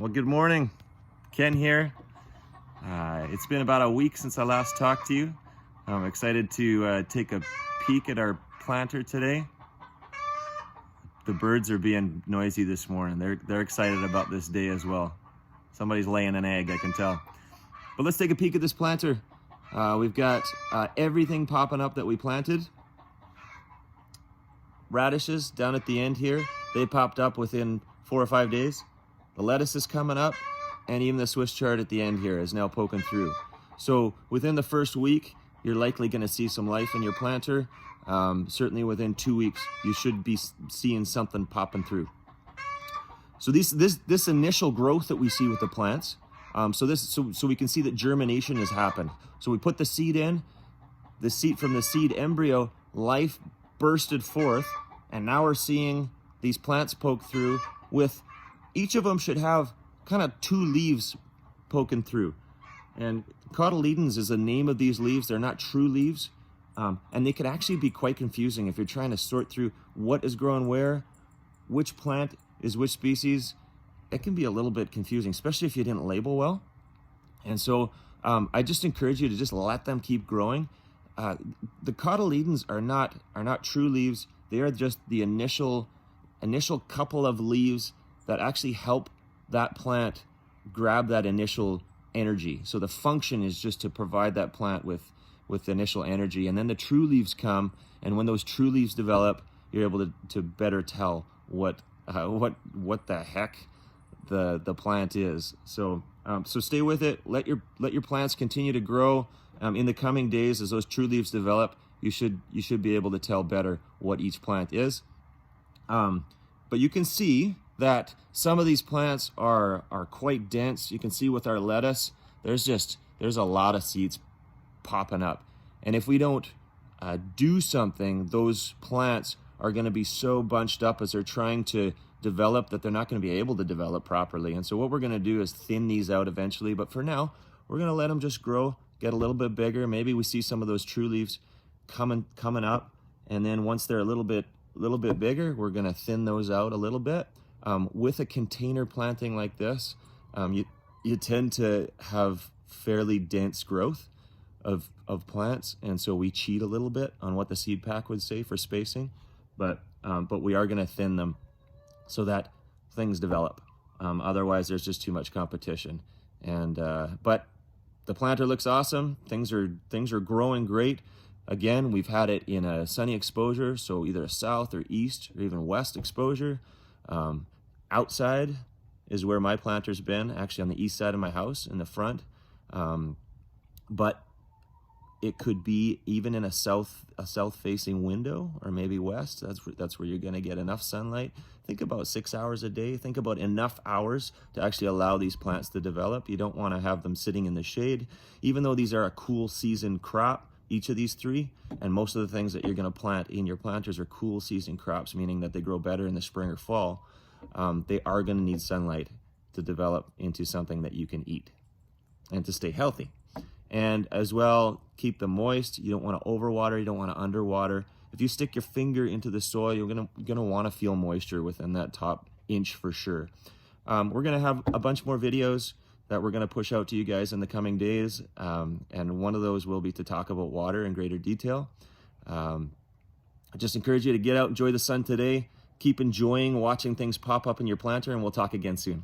Well, good morning. Ken here. It's been about a week since I last talked to you. I'm excited to take a peek at our planter today. The birds are being noisy this morning. They're excited about this day as well. Somebody's laying an egg, I can tell. But let's take a peek at this planter. We've got everything popping up that we planted. Radishes down at the end here, they popped up within 4 or 5 days. The lettuce is coming up, and even the Swiss chard at the end here is now poking through. So within the first week, you're likely going to see some life in your planter. Certainly within 2 weeks, you should be seeing something popping through. So this initial growth that we see with the plants, so we can see that germination has happened. So we put the seed in, from the seed embryo, life bursted forth, and now we're seeing these plants poke through with each of them should have kind of 2 leaves poking through. And cotyledons is the name of these leaves. They're not true leaves. And they could actually be quite confusing if you're trying to sort through what is growing where, which plant is which species. It can be a little bit confusing, especially if you didn't label well. And so I just encourage you to just let them keep growing. The cotyledons are not true leaves. They are just the initial couple of leaves that actually help that plant grab that initial energy. So the function is just to provide that plant with initial energy, and then the true leaves come, and when those true leaves develop, you're able to better tell what the heck the plant is. So stay with it. Let your plants continue to grow. In the coming days, as those true leaves develop, you should be able to tell better what each plant is. But you can see that some of these plants are quite dense. You can see with our lettuce, there's a lot of seeds popping up. And if we don't do something, those plants are going to be so bunched up as they're trying to develop that they're not going to be able to develop properly. And so what we're going to do is thin these out eventually. But for now, we're going to let them just grow, get a little bit bigger. Maybe we see some of those true leaves coming up. And then once they're a little bit bigger, we're going to thin those out a little bit. With a container planting like this, you tend to have fairly dense growth of plants, and so we cheat a little bit on what the seed pack would say for spacing, but we are going to thin them so that things develop. Otherwise, there's just too much competition. And but the planter looks awesome. Things are growing great. Again, we've had it in a sunny exposure, so either a south or east or even west exposure. Outside is where my planter's been, actually on the east side of my house in the front. But it could be even in a south facing window, or maybe west. That's where you're going to get enough sunlight. Think about 6 hours a day. Think about enough hours to actually allow these plants to develop. You don't want to have them sitting in the shade, even though these are a cool season crop, each of these 3, and most of the things that you're going to plant in your planters are cool season crops, meaning that they grow better in the spring or fall. They are going to need sunlight to develop into something that you can eat and to stay healthy. And as well, keep them moist. You don't want to overwater, you don't want to underwater. If you stick your finger into the soil, you're gonna want to feel moisture within that top inch for sure. We're gonna have a bunch more videos that we're gonna push out to you guys in the coming days, and one of those will be to talk about water in greater detail. I just encourage you to get out, enjoy the sun today. Keep enjoying watching things pop up in your planter, and we'll talk again soon.